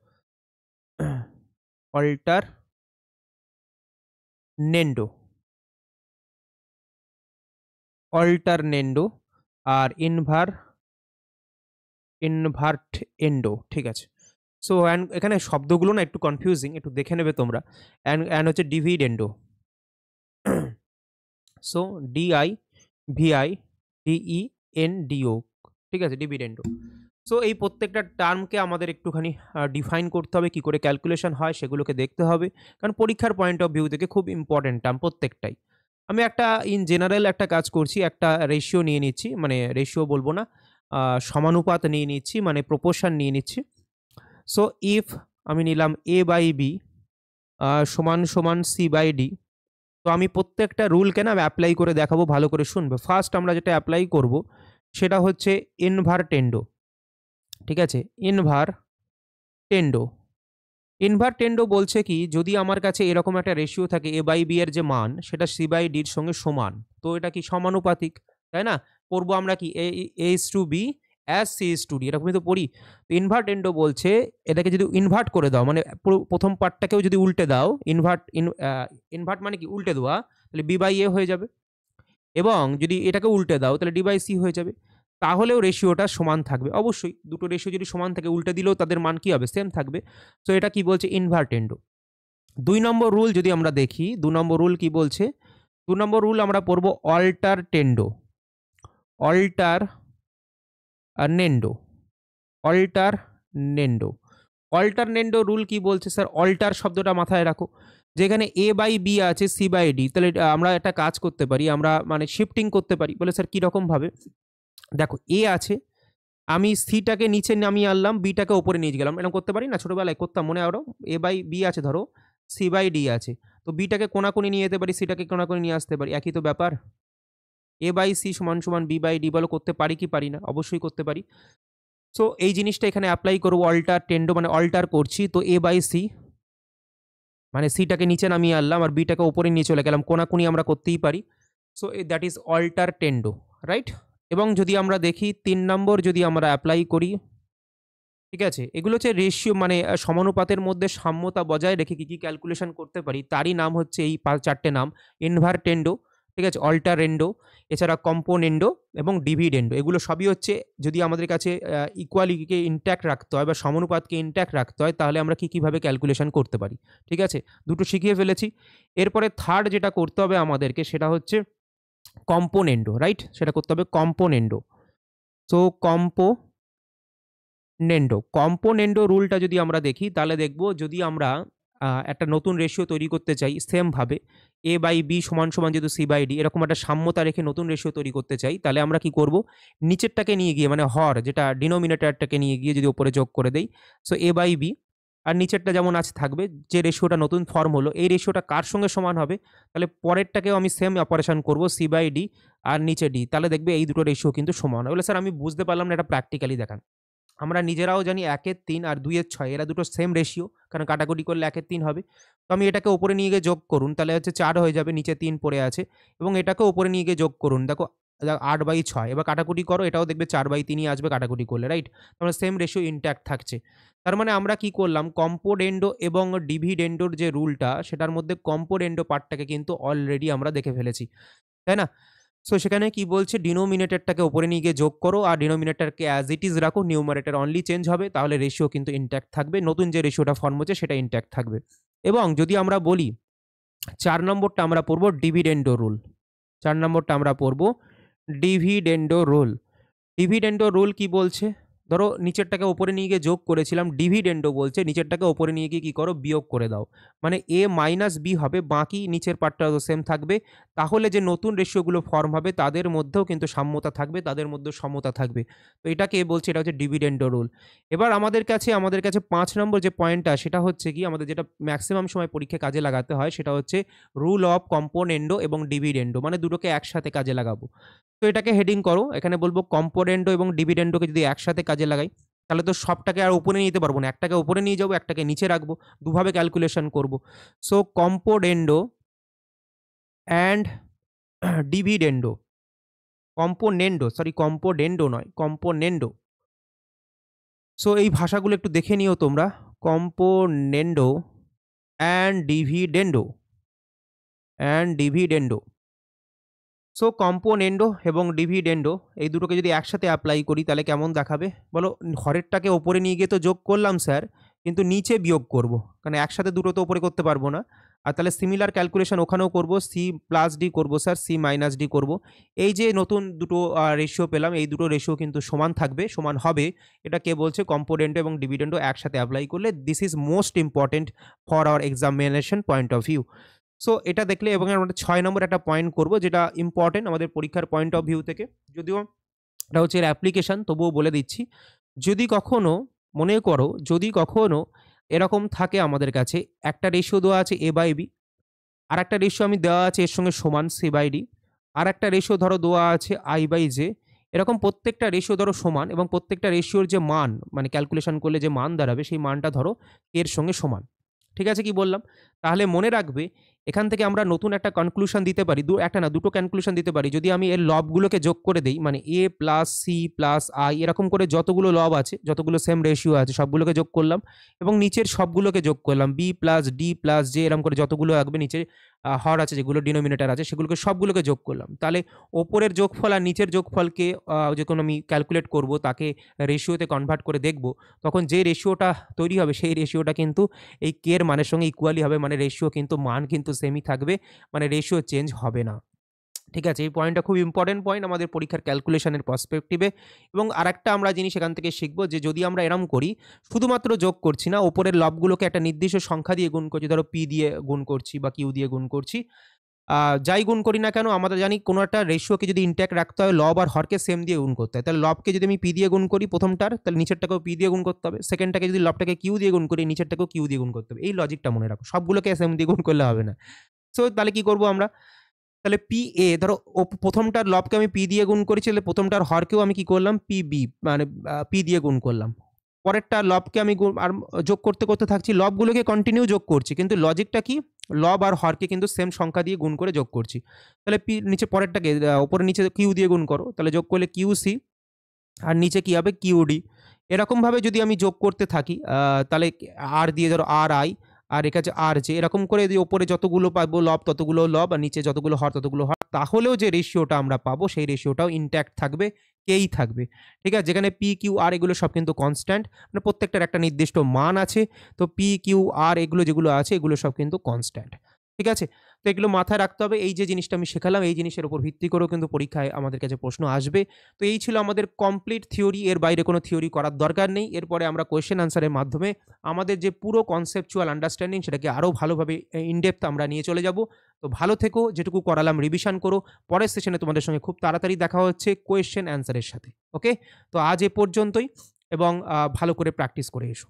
অল্টারনেন্ডো আর ইনভার্টেন্ডো, ঠিক আছে। সো এখানে শব্দগুলো না একটু কনফিউজিং, একটু দেখে নেবে তোমরা। অ্যান্ড হচ্ছে ডিভিডেন্ডো, সো DIVIDENDO, ঠিক আছে, ডিভিডেন্ডো। সো এই প্রত্যেকটা টার্মকে আমাদের একটুখানি ডিফাইন করতে হবে, কী করে ক্যালকুলেশন হয় সেগুলোকে দেখতে হবে, কারণ পরীক্ষার পয়েন্ট অফ ভিউ থেকে খুব ইম্পর্টেন্ট টার্ম প্রত্যেকটাই। আমি একটা ইন জেনারেল একটা কাজ করছি, একটা রেশিও নিয়ে নিচ্ছি, মানে রেশিও বলবো না, সমানুপাত নিয়ে নিচ্ছি, মানে প্রপোর্শন নিয়ে নিচ্ছি। সো ইফ আমি নিলাম এ বাই বি সমান সমান সি বাই ডি, তো আমি প্রত্যেকটা রুলকে না অ্যাপ্লাই করে দেখাবো, ভালো করে শুনবে। ফার্স্ট আমরা যেটা অ্যাপ্লাই করব সেটা হচ্ছে ইনভারটেন্ডো, ঠিক আছে। ইনভারটেন্ডো বলছে কি, যদি আমার কাছে এরকম একটা রেশিও থাকে এ বাই বি এর যে মান সেটা সি বাই ডির সঙ্গে সমান, তো এটা কি সমানুপাতিক, তাই না। পড়বো আমরা কি A is to B as C is to D, এরকমই তো পড়ি। তো ইনভারটেন্ডো বলছে এটাকে যদি ইনভার্ট করে দাও, মানে প্রথম পার্টটাকেও যদি উল্টে দাও, ইনভার্ট মানে কি উল্টে দেওয়া, তাহলে বি বাই এ হয়ে যাবে, এবং যদি এটাকে উল্টে দাও তাহলে ডি বাই সি হয়ে যাবে, তাহলেও রেশিওটা সমান থাকবে। অবশ্যই দুটো রেশিও যদি সমান থাকে, উল্টে দিলেও তাদের মান কি হবে, সেম থাকবে। তো এটা কি বলছে, ইনভারটেন্ডো। 2 নম্বর রুল যদি আমরা দেখি, 2 নম্বর রুল কি বলছে, 2 নম্বর রুল আমরা পড়বো অল্টারনেন্ডো রুল কি বলছে স্যার, অল্টার শব্দটা মাথায় রাখো, যেখানে এ বাই বি আছে সি বাই ডি, তাহলে আমরা একটা কাজ করতে পারি, আমরা মানে শিফটিং করতে পারি। বলে স্যার কীরকম ভাবে, দেখো এ আছে, আমি সিটাকে নিচে নামিয়ে আনলাম, বিটাকে ওপরে নিয়ে গেলাম, এরকম করতে পারি না, ছোটোবেলায় করতাম, মনে আরও। এ বাই বি আছে, ধরো সি বাই ডি আছে, তো বিটাকে কোনাকুনি নিয়ে যেতে পারি, সিটাকে কোনাকুনি নিয়ে আসতে পারি, একই তো ব্যাপার। এ বাই সি সমান সমান বি বাই ডি, বলো করতে পারি কি পারি না, অবশ্যই করতে পারি। সো এই জিনিসটা এখানে অ্যাপ্লাই করবো, অল্টারনেন্ডো মানে অল্টার করছি, তো এ বাই সি মানে সিটাকে নিচে নামিয়ে আনলাম আর বিটাকে ওপরে নিয়ে চলে গেলাম, কোনাকুনি আমরা করতেই পারি। So that is alternendo, right? এবং যদি আমরা দেখি ৩ নম্বর যদি আমরা অ্যাপ্লাই করি, ঠিক আছে? এগুলো হচ্ছে রেশিও, মানে সমানুপাতের মধ্যে সাম্যতা বজায় রেখে কী ক্যালকুলেশন করতে পারি তারই নাম হচ্ছে এই ৪টে নাম। ইনভারটেন্ডো, ঠিক আছে? অল্টারেন্ডো, এছাড়া কম্পোনেন্ডো এবং ডিভিডেন্ডো। এগুলো সবই হচ্ছে, যদি আমাদের কাছে ইকুয়ালিটিকে ইনট্যাক্ট রাখতে হয় বা সমানুপাতকে ইনট্যাক্ট রাখতে হয়, তাহলে আমরা কীভাবে ক্যালকুলেশন করতে পারি, ঠিক আছে? দুটো শিখিয়ে ফেলেছি। এরপরে থার্ড যেটা করতে হবে আমাদেরকে সেটা হচ্ছে কম্পোনেন্ডো, রাইট? সেটা করতে হবে কম্পোনেন্ডো। সো কম্পোনেন্ডো রুলটা যদি আমরা দেখি তাহলে দেখব, যদি আমরা একটা নতুন রেশিও তৈরি করতে চাই সেমভাবে a/b = যেহেতু c/d, এরকম একটা সাম্যতা রেখে নতুন রেশিও তৈরি করতে চাই, তাহলে আমরা কি করব, নিচেরটাকে নিয়ে গিয়ে মানে হর যেটা ডিনোমিনেটরটাকে নিয়ে গিয়ে যদি উপরে যোগ করে দেই, সো a/b আর নিচেরটা যেমন আছে থাকবে, যে রেশিওটা নতুন ফর্ম হলো এই রেশিওটা কার সঙ্গে সমান হবে, তাহলে পরেরটাকেও আমি সেম অপারেশন করব c/d আর নিচে d, তাহলে দেখবে এই দুটো রেশিও কিন্তু সমান হবে। বলে স্যার আমি বুঝতে পারলাম না, এটা প্র্যাকটিক্যালি দেখান। আমরা নিজেরাও জানি 1/3 আর 2/6 এরা দুটো সেম রেশিও, কারণ কাটাকুটি করলে 1/3 হবে। তো আমি এটাকে উপরে নিয়ে গিয়ে যোগ করুন, তাহলে হচ্ছে 4 হয়ে যাবে, নিচে 3 পড়ে আছে, এবং এটাকেও উপরে নিয়ে গিয়ে যোগ করুন, দেখো 8/6, এবার কাটাকুটি করো, এটাও দেখবে 4/3ই আসবে কাটাকুটি করলে, রাইট? তাহলে সেম রেশিও ইনট্যাক্ট থাকছে। তার মানে আমরা কি করলাম, কম্পোনেন্ডো এবং ডিভিডেন্ডোর যে রুলটা সেটার মধ্যে কম্পোনেন্ডো পার্টটাকে কিন্তু অলরেডি আমরা দেখে ফেলেছি, তাই না? সো সেখানে কি বলছে, ডিনোমিনেটরটাকে উপরে নিয়ে গিয়ে যোগ করো আর ডিনোমিনেটরকে অ্যাজ ইট ইজ রাখো, নিউমারেটর অনলি চেঞ্জ হবে, তাহলে রেশিও কিন্তু ইনট্যাক্ট থাকবে, নতুন যে রেশিওটা ফর্ম হচ্ছে সেটা ইনট্যাক্ট থাকবে। এবং যদি আমরা বলি 4 নম্বরটা আমরা পড়ব ডিভিডেন্ডো রুল। 4 নম্বরটা আমরা পড়ব ডিভিডেন্ডো রুল। ডিভিডেন্ডো রুল কি বলছে, ধরো নিচেরটাকে ওপরে নিয়ে গিয়ে যোগ করেছিলাম, ডিভিডেন্ডো বলছে নিচেরটাকে ওপরে নিয়ে গিয়ে কী করো, বিয়োগ করে দাও, মানে a মাইনাস বি হবে, বাকি নিচের পার্টটা সেম থাকবে, তাহলে যে নতুন রেশিওগুলো ফর্ম হবে তাদের মধ্যেও কিন্তু সাম্যতা থাকবে, তাদের মধ্যে সমতা থাকবে। তো এটাকে বলছে, এটা হচ্ছে ডিভিডেন্ডো রুল। এবার আমাদের কাছে 5 নম্বর যে পয়েন্টটা সেটা হচ্ছে কি, আমাদের যেটা ম্যাক্সিমাম সময় পরীক্ষায় কাজে লাগাতে হয় সেটা হচ্ছে রুল অফ কম্পোনেন্ডো এবং ডিভিডেন্ডো, মানে দুটোকে একসাথে কাজে লাগাবো। তো এটাকে হেডিং করো, এখানে বলবো কম্পোনেন্ডো এবং ডিভিডেন্ডোকে যদি একসাথে কাজে লাগাই তাহলে তো সবটাকে আর উপরে নিতে পারবো না, একটাকে উপরে নিয়ে যাবো, একটাকে নিচে রাখবো, দুভাবে ক্যালকুলেশন করব। সো কম্পোনেন্ডো অ্যান্ড ডিভিডেন্ডো, কম্পোনেন্ডো নয়, কম্পোনেন্ডো। সো এই ভাষাগুলো একটু দেখে নিও তোমরা, কম্পোনেন্ডো অ্যান্ড ডিভিডেন্ডো। সো কম্পোনেন্ডো এবং ডিভিডেন্ডো এই দুটোকে যদি একসাথে অ্যাপ্লাই করি তাহলে কেমন দেখাবে বলো, হরেরটাকে ওপরে নিয়ে গিয়ে তো যোগ করলাম স্যার, কিন্তু নিচে বিয়োগ করব, কারণ একসাথে দুটো তো ওপরে করতে পারবো না। আর তাহলে সিমিলার ক্যালকুলেশন ওখানেও করব, c+d করব স্যার, c-d করব। এই যে নতুন দুটো রেশিও পেলাম, এই দুটো রেশিও কিন্তু সমান থাকবে, সমান হবে। এটা কে বলছে, কম্পোনেন্ডো এবং ডিভিডেন্ডো একসাথে অ্যাপ্লাই করলে this is most important for our examination point of view. So এটা দেখলে, এবং আমরা 6 নম্বর একটা পয়েন্ট করব যেটা ইম্পর্টেন্ট আমাদের পরীক্ষার পয়েন্ট অফ ভিউ থেকে, যদিও এটা হচ্ছে এর অ্যাপ্লিকেশন, তবুও বলে দিচ্ছি। যদি কখনো মনে করো, যদি কখনো এরকম থাকে আমাদের কাছে একটা রেশিও দেওয়া আছে a/b, আর একটা রেশিও আমি দেওয়া আছে এর সঙ্গে সমান c/d, আর একটা রেশিও ধরো দেওয়া আছে i/j, এরকম প্রত্যেকটা রেশিও ধরো সমান, এবং প্রত্যেকটা রেশিওর যে মান, মানে ক্যালকুলেশন করলে যে মান দাঁড়াবে সেই মানটা ধরো এর সঙ্গে সমান। ঠিক আছে, কি বললাম? তাহলে মনে রাখবে, এখান থেকে আমরা নতুন একটা কনক্লুশন দিতে পারি, একটা না দুটো কনক্লুশন দিতে পারি, যদি আমি এর লবগুলোকে যোগ করে দেই, মানে a plus c plus i, এরকম করে যতগুলো লব আছে, যতগুলো সেম রেশিও আছে সবগুলোকে যোগ করলাম, এবং নিচের সবগুলোকে যোগ করলাম, b plus d plus j, এরকম করে যতগুলো আসবে নিচে হর আছে, যেগুলো ডিনোমিনেটর আছে সেগুলোকে সবগুলোকে যোগ করলাম, তাহলে ওপরের যোগফল আর নিচের যোগফলকে যখন আমি ক্যালকুলেট করব, তাকে রেশিওতে কনভার্ট করে দেখব, তখন যে রেশিওটা তৈরি হবে সেই রেশিওটা কিন্তু এই কে এর মানের সঙ্গে ইকুয়ালি হবে, মানে রেশিও কিন্তু মান কিন্তু সেমই থাকবে, মানে রেশিও চেঞ্জ হবে না। ঠিক আছে, এই পয়েন্টটা খুব ইম্পর্টেন্ট পয়েন্ট আমাদের পরীক্ষার ক্যালকুলেশনের পার্সপেক্টিভে। এবং আরেকটা আমরা জিনিস এখান থেকে শিখবো, যে যদি আমরা এরম করি, শুধুমাত্র যোগ করছি না, ওপরের লবগুলোকে একটা নির্দিষ্ট সংখ্যা দিয়ে গুণ করছি, ধরো পি দিয়ে গুণ করছি বা কিউ দিয়ে গুণ করছি, যাই গুণ করি না কেন, আমরা জানি কোনো একটা রেশিওকে যদি ইনট্যাক্ট রাখতে হয় লব আর হরকে সেম দিয়ে গুণ করতে হয়, তাহলে লবকে যদি আমি পি দিয়ে গুণ করি প্রথমটার, তাহলে নিচেরটাকেও পি দিয়ে গুণ করতে হবে, সেকেন্ডটাকে যদি লবটাকে কিউ দিয়ে গুণ করি, নিচেরটাকেও কিউ দিয়ে গুণ করতে হবে। এই লজিকটা মনে রাখো, সবগুলোকে সেম দিয়ে গুণ করলে হবে না। সো তাহলে কি করবো আমরা, তাহলে পি এ ধরো প্রথমটার লবকে আমি পি দিয়ে গুণ করেছি, তাহলে প্রথমটার হরকেও আমি কি করলাম, পি বি মানে পি দিয়ে গুণ করলাম। পরেরটা লবকে আমি আর যোগ করতে করতে থাকছি, লবগুলোকে কন্টিনিউ যোগ করছি, কিন্তু লজিকটা কি, লব আর হরকে কিন্তু সেম সংখ্যা দিয়ে গুণ করে যোগ করছি। তাহলে পি নিচে পরেরটাকে ওপরে নিচে কিউ দিয়ে গুণ করো, তাহলে যোগ করলে কিউ সি আর নিচে কি হবে কিউডি। এরকমভাবে যদি আমি যোগ করতে থাকি তাহলে আর দিয়ে ধরো আর আই, আর এর কাছে আর জে, এরকম করে যদি ওপরে যতগুলো পাবো লব ততগুলো লব, আর নিচে যতগুলো হর ততগুলো হর, তাহলেও যে রেশিওটা আমরা পাবো সেই রেশিওটাও ইনট্যাক্ট থাকবে, কেই থাকবে। ঠিক আছে, যেখানে পি কিউ আর এগুলো সব কিন্তু কনস্ট্যান্ট, মানে প্রত্যেকটার একটা নির্দিষ্ট মান আছে। তো পি কিউ আর এগুলো যেগুলো আছে এগুলো সব কিন্তু কনস্ট্যান্ট। ঠিক আছে, তো এগুলো মাথায় রাখতে হবে। এই যে জিনিসটা আমি শেখালাম এই জিনিসের উপর ভিত্তি করেও কিন্তু পরীক্ষায় আমাদের কাছে প্রশ্ন আসবে। তো এই ছিল আমাদের কমপ্লিট থিওরি, এর বাইরে কোনো থিওরি করার দরকার নেই। এরপরে আমরা কোয়েশ্চেন আনসারের মাধ্যমে আমাদের যে পুরো কনসেপচুয়াল আন্ডারস্ট্যান্ডিং সেটাকে আরও ভালোভাবে ইনডেপথ আমরা নিয়ে চলে যাব। তো ভালো থেকো, যেটুকু করালাম রিভিশন করো। পরের সেশনে তোমাদের সঙ্গে খুব তাড়াতাড়ি দেখা হচ্ছে কোয়েশ্চেন অ্যান্সারের সাথে। ওকে, তো আজ এ পর্যন্তই, এবং ভালো করে প্র্যাকটিস করে এসো।